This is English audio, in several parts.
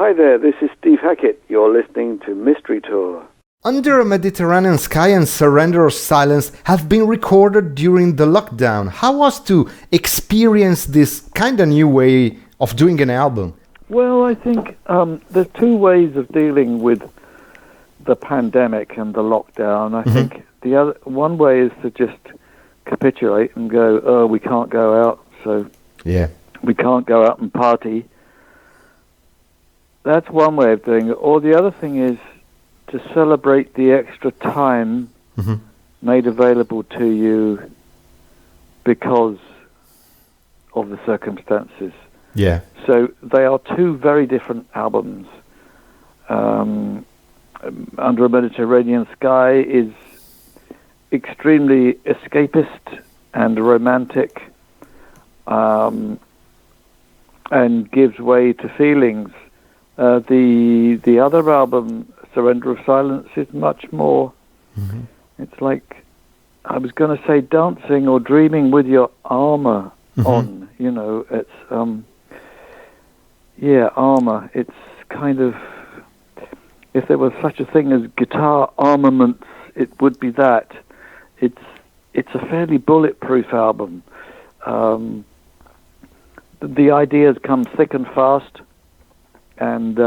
Hi there, this is Steve Hackett. You're listening to Mystery Tour. Under a Mediterranean Sky and Surrender of Silence have been recorded during the lockdown. How was to experience this kind of new way of doing an album? Well, I think there's two ways of dealing with the pandemic and the lockdown. I think the other one way is to just capitulate and go, oh, we can't go out, so we can't go out and party. That's one way of doing it. Or the other thing is to celebrate the extra time made available to you because of the circumstances. Yeah. So they are two very different albums. Under a Mediterranean Sky is extremely escapist and romantic, and gives way to feelings. The other album, Surrender of Silence, is much more. It's like, I was going to say dancing or dreaming with your armor on. You know, it's armor. It's kind of, if there was such a thing as guitar armaments, it would be that. It's a fairly bulletproof album. The ideas come thick and fast, and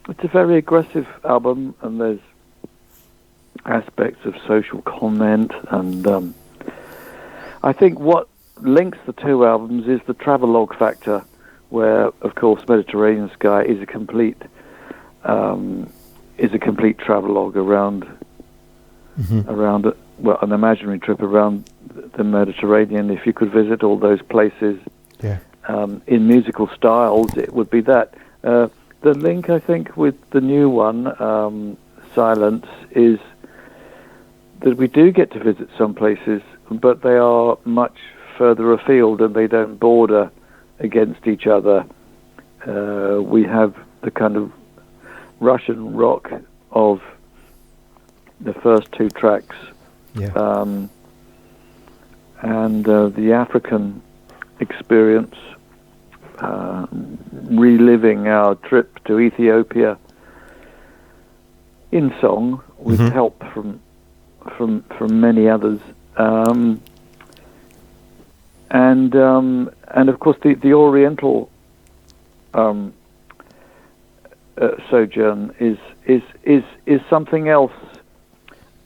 it's a very aggressive album, and there's aspects of social comment, and I think what links the two albums is the travelogue factor, where, of course, Mediterranean Sky is a complete travelogue around an imaginary trip around the Mediterranean. If you could visit all those places in musical styles, it would be that. The link, I think, with the new one, Silence, is that we do get to visit some places, but they are much further afield and they don't border against each other. We have the kind of Russian rock of the first two tracks, and the African experience, reliving our trip to Ethiopia in song with help from many others, and of course the Oriental sojourn is something else.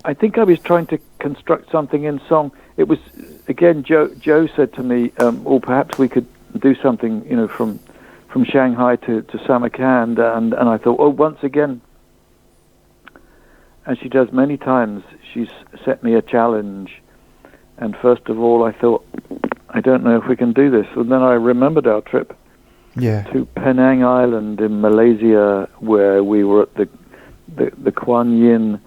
I think I was trying to construct something in song. It was, again, Joe said to me, well, perhaps we could do something, you know, from Shanghai to Samarkand, and I thought, oh, once again, as she does many times, she's set me a challenge. And first of all, I thought, I don't know if we can do this. And then I remembered our trip to Penang Island in Malaysia, where we were at the Kuan Yin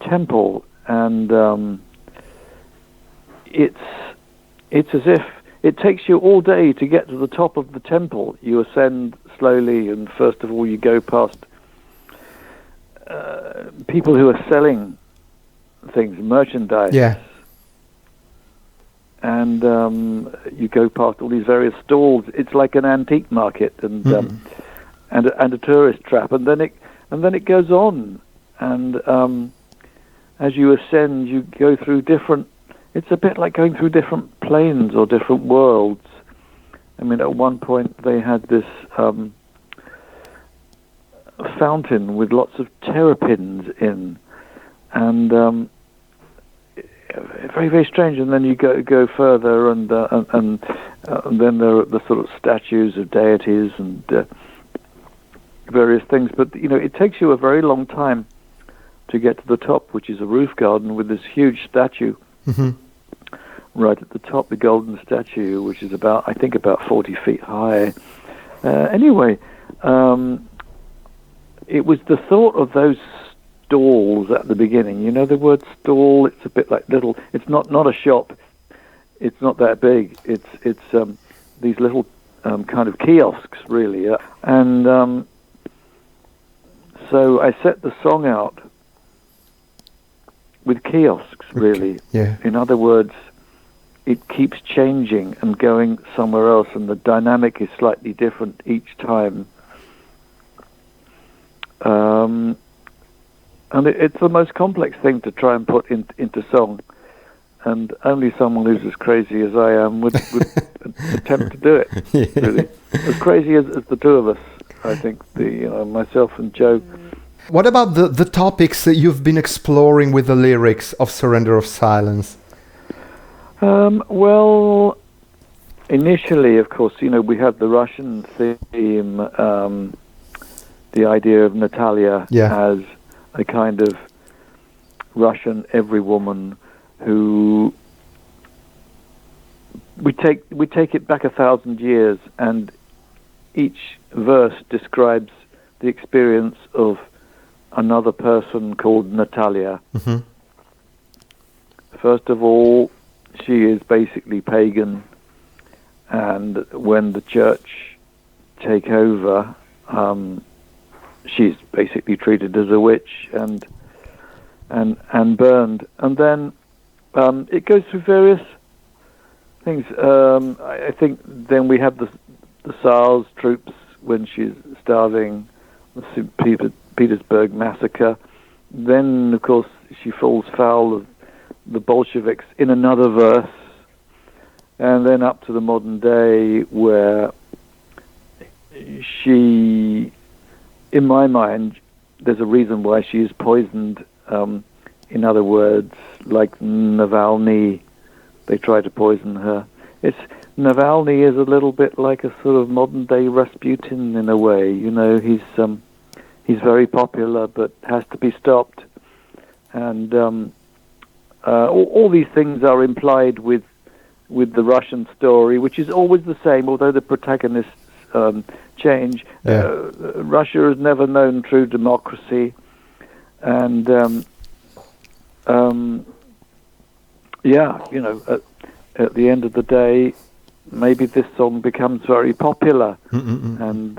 temple, and it's as if it takes you all day to get to the top of the temple. You ascend slowly, and first of all you go past people who are selling things, merchandise, and you go past all these various stalls. It's like an antique market and a tourist trap, and then it goes on. And as you ascend, you go through different. It's a bit like going through different planes or different worlds. I mean, at one point they had this fountain with lots of terrapins in, and very, very strange. And then you go further, and then there are the sort of statues of deities and various things. But you know, it takes you a very long time to get to the top, which is a roof garden with this huge statue right at the top, the golden statue, which is about 40 feet high. Anyway, it was the thought of those stalls at the beginning. You know the word stall? It's a bit like little. It's not a shop. It's not that big. It's these little kind of kiosks, really. And so I set the song out with kiosks, really. Yeah. In other words, it keeps changing and going somewhere else, and the dynamic is slightly different each time. And it's the most complex thing to try and put into song, and only someone who's as crazy as I am would attempt to do it. Yeah. Really, as crazy as the two of us, I think, myself and Joe. What about the topics that you've been exploring with the lyrics of Surrender of Silence? Well, initially, of course, we had the Russian theme, the idea of Natalia as a kind of Russian every woman who we take it back 1,000 years, and each verse describes the experience of another person called Natalia. Mm-hmm. First of all, she is basically pagan, and when the church take over, she's basically treated as a witch and burned. And then it goes through various things. I think then we have the Tsar's troops when she's starving, the St. Petersburg massacre. Then, of course, she falls foul of the Bolsheviks in another verse, and then up to the modern day, where she, in my mind, there's a reason why she is poisoned. In other words, like Navalny, they try to poison her. Navalny is a little bit like a sort of modern day Rasputin in a way. He's very popular but has to be stopped, and all these things are implied with the Russian story, which is always the same, although the protagonists change. Yeah. Russia has never known true democracy, and at the end of the day, maybe this song becomes very popular, and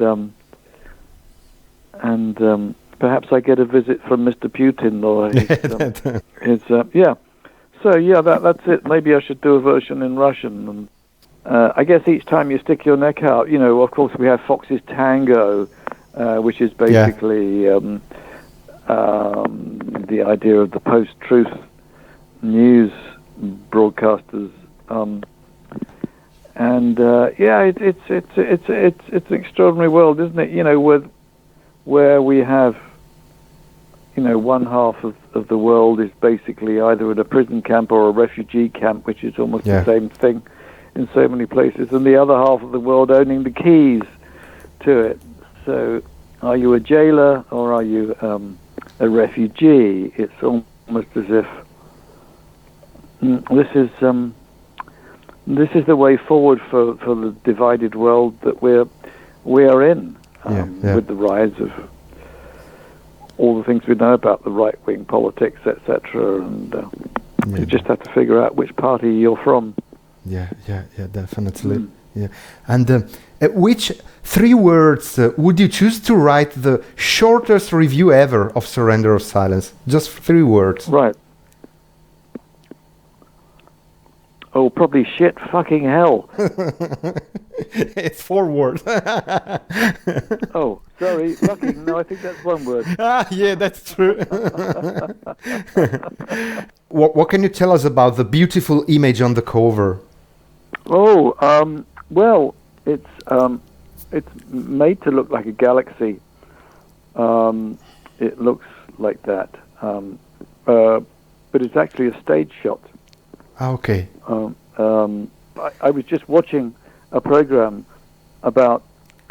perhaps I get a visit from Mr. Putin or So that's it. Maybe I should do a version in Russian. And I guess each time you stick your neck out, of course we have Fox's Tango, which is basically the idea of the post-truth news broadcasters. It's an extraordinary world, isn't it? Where we have, one half of the world is basically either in a prison camp or a refugee camp, which is almost the same thing in so many places, and the other half of the world owning the keys to it. So, are you a jailer or are you a refugee? It's almost as if this is the way forward for the divided world that we are in, with the rise of all the things we know about the right-wing politics, etc. And you just have to figure out which party you're from. Yeah, definitely. Yeah, and which 3 words would you choose to write the shortest review ever of Surrender of Silence? Just 3 words. Right. Oh, probably shit, fucking hell. It's 4 words. Oh, sorry, fucking. No, I think that's 1 word. Yeah, that's true. What can you tell us about the beautiful image on the cover? Oh, well, it's made to look like a galaxy. It looks like that, but it's actually a stage shot. Okay. I was just watching a program about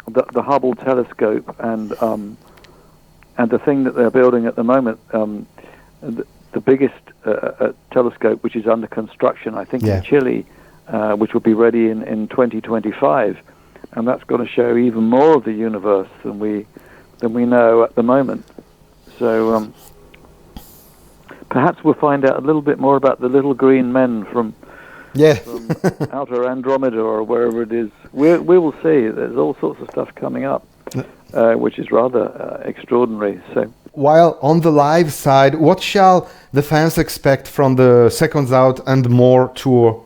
the Hubble telescope and the thing that they're building at the moment, the biggest telescope, which is under construction, I think, in Chile, which will be ready in 2025, and that's going to show even more of the universe than we know at the moment. So perhaps we'll find out a little bit more about the little green men from outer Andromeda or wherever it is. We will see. There's all sorts of stuff coming up, which is rather extraordinary. So, while on the live side, what shall the fans expect from the Seconds Out and More tour?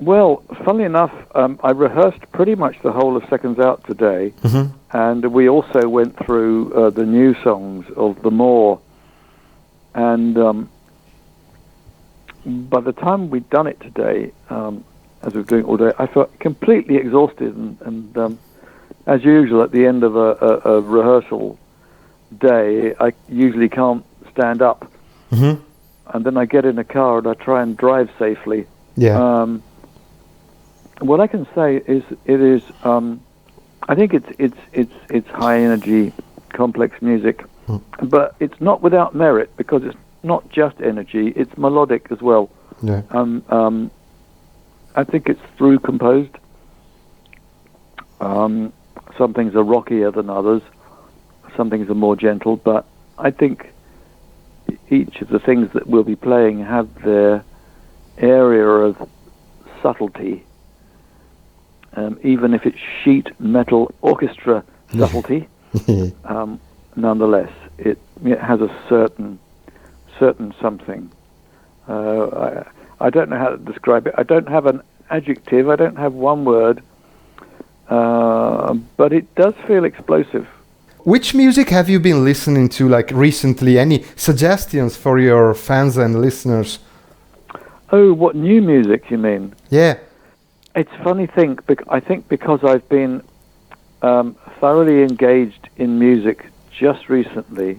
Well, funnily enough, I rehearsed pretty much the whole of Seconds Out today, and we also went through the new songs of The More. And by the time we'd done it today, as we were doing it all day, I felt completely exhausted. And as usual, at the end of a rehearsal day, I usually can't stand up. And then I get in a car and I try and drive safely. Yeah. What I can say is, it is. I think it's high energy, complex music, but it's not without merit because it's not just energy; it's melodic as well. Yeah. I think it's through composed. Some things are rockier than others. Some things are more gentle, but I think each of the things that we'll be playing have their area of subtlety. Even if it's sheet metal orchestra subtlety, nonetheless, it has a certain something. I don't know how to describe it. I don't have an adjective. I don't have one word, but it does feel explosive. Which music have you been listening to, like, recently? Any suggestions for your fans and listeners? Oh, what new music you mean? Yeah. It's a funny thing. I think because I've been thoroughly engaged in music just recently,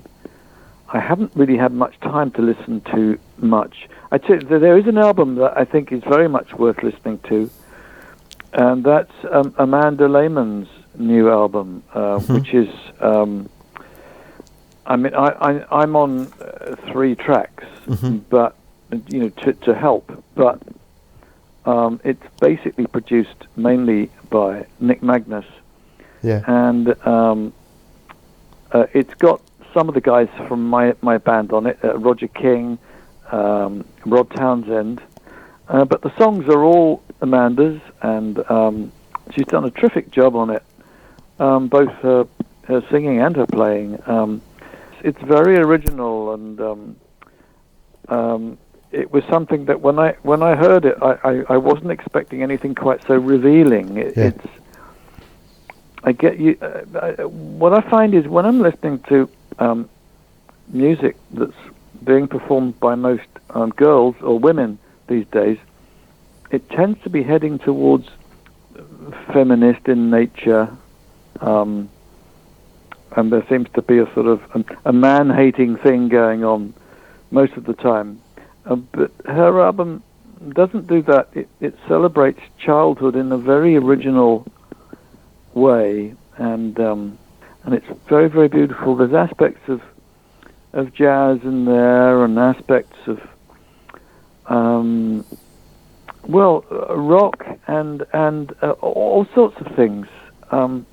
I haven't really had much time to listen to much. I tell you, there is an album that I think is very much worth listening to, and that's Amanda Lehman's new album, which is. I mean, I'm on 3 tracks, but to help, but. It's basically produced mainly by Nick Magnus, and it's got some of the guys from my band on it, Roger King, Rod Townsend, but the songs are all Amanda's, and she's done a terrific job on it, both her singing and her playing. It's very original, and it was something that when I heard it, I wasn't expecting anything quite so revealing. It's I get you. What I find is when I'm listening to music that's being performed by most girls or women these days, it tends to be heading towards feminist in nature, and there seems to be a sort of a man-hating thing going on most of the time. But her album doesn't do that. It celebrates childhood in a very original way, and it's very, very beautiful. There's aspects of jazz in there, and aspects of rock, and all sorts of things.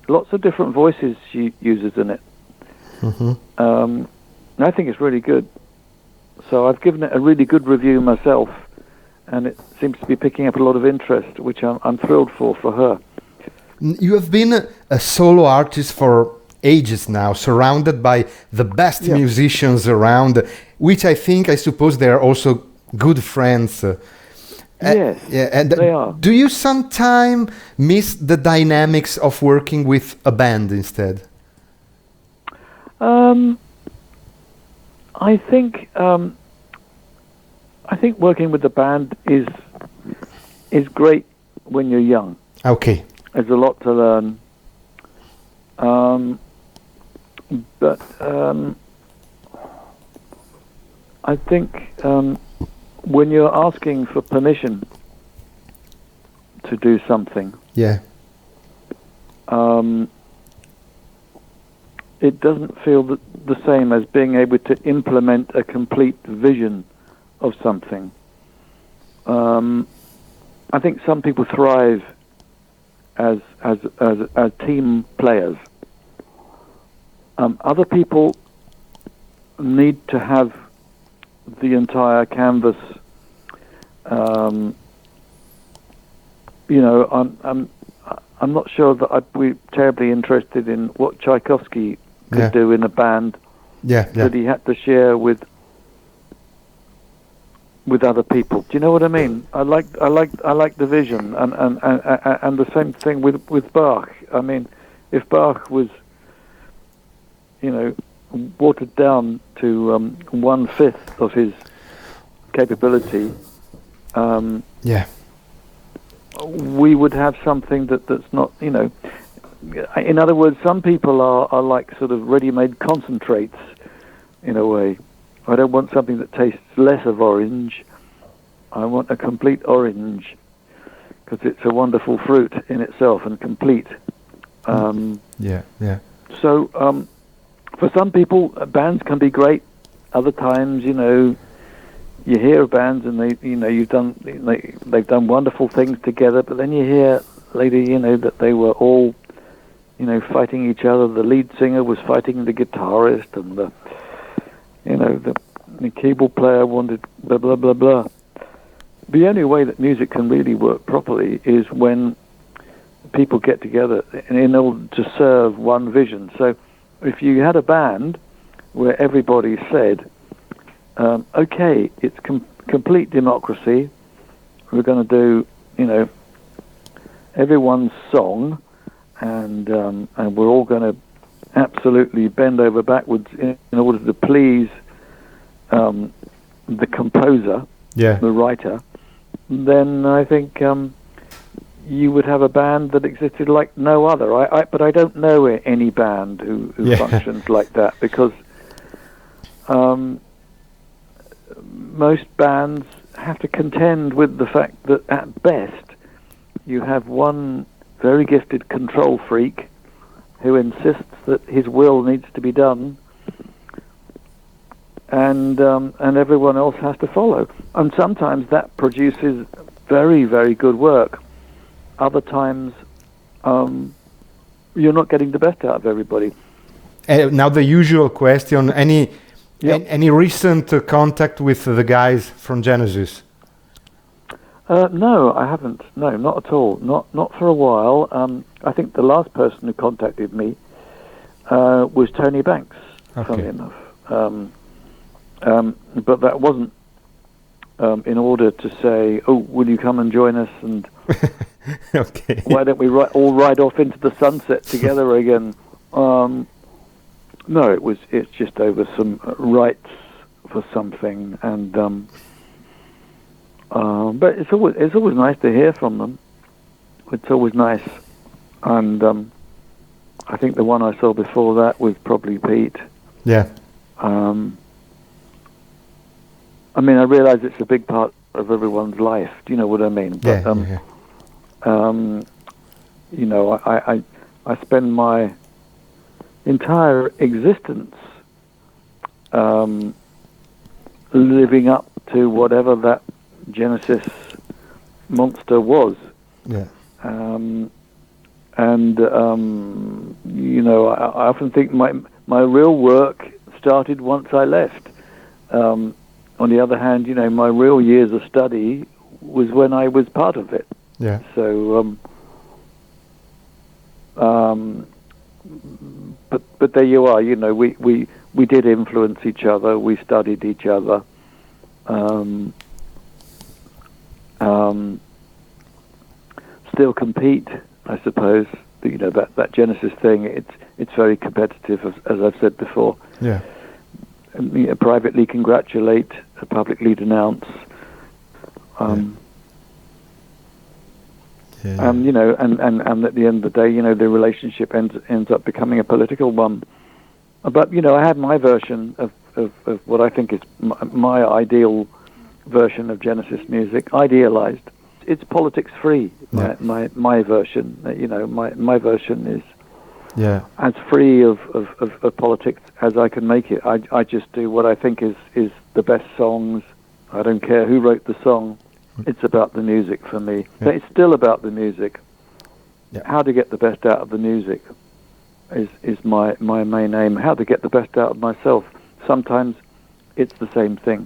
Lots of different voices she uses in it. I think it's really good. So I've given it a really good review myself, and it seems to be picking up a lot of interest, which I'm thrilled for her. You have been a solo artist for ages now, surrounded by the best musicians around, which I suppose they are also good friends. Yes, and they are. Do you sometimes miss the dynamics of working with a band instead? I think working with the band is great when you're young. Okay. There's a lot to learn. But I think when you're asking for permission to do something, it doesn't feel the same as being able to implement a complete vision of something. I think some people thrive as team players. Other people need to have the entire canvas. I'm not sure that I'd be terribly interested in what Tchaikovsky could do in a band that he had to share with with other people. Do you know what I mean? I like the vision, and the same thing with Bach. I mean, if Bach was, watered down to 1/5 of his capability, we would have something that's not, In other words, some people are like sort of ready-made concentrates, in a way. I don't want something that tastes less of orange. I want a complete orange, because it's a wonderful fruit in itself and complete. So, for some people, bands can be great. Other times, you hear of bands and they've done wonderful things together, but then you hear later, that they were all, fighting each other. The lead singer was fighting the guitarist, and the keyboard player wanted blah blah blah blah. The only way that music can really work properly is when people get together in order to serve one vision. So if you had a band where everybody said, okay, it's complete democracy, we're going to do, everyone's song, and we're all going to absolutely bend over backwards in order to please the composer, the writer, then I think you would have a band that existed like no other. But I don't know any band who functions like that, because most bands have to contend with the fact that at best you have one very gifted control freak who insists that his will needs to be done, and everyone else has to follow. And sometimes that produces very, very good work. Other times, you're not getting the best out of everybody. Now the usual question: any recent contact with the guys from Genesis? No, I haven't. No, not at all. Not for a while. I think the last person who contacted me was Tony Banks. Funny enough. But that wasn't in order to say, "Oh, will you come and join us?" And why don't we all ride off into the sunset together again? No, it's just over some rights for something, and but it's always nice to hear from them. It's always nice, and I think the one I saw before that was probably Pete. Yeah. I mean, I realise it's a big part of everyone's life. Do you know what I mean? But, I spend my entire existence living up to whatever that Genesis monster was. Yeah. I often think my real work started once I left. On the other hand, my real years of study was when I was part of it. Yeah. So, but there you are. We did influence each other. We studied each other. Still compete, I suppose. That Genesis thing. It's very competitive, as I've said before. Yeah. Privately congratulate, publicly denounce. And at the end of the day, the relationship ends up becoming a political one. But I had my version of what I think is my ideal version of Genesis music, idealized. It's politics free. My version. My version is as free of politics as I can make it. I just do what I think is the best songs. I don't care who wrote the song. It's about the music for me. But it's still about the music. How to get the best out of the music is my main aim. How to get the best out of myself. Sometimes it's the same thing.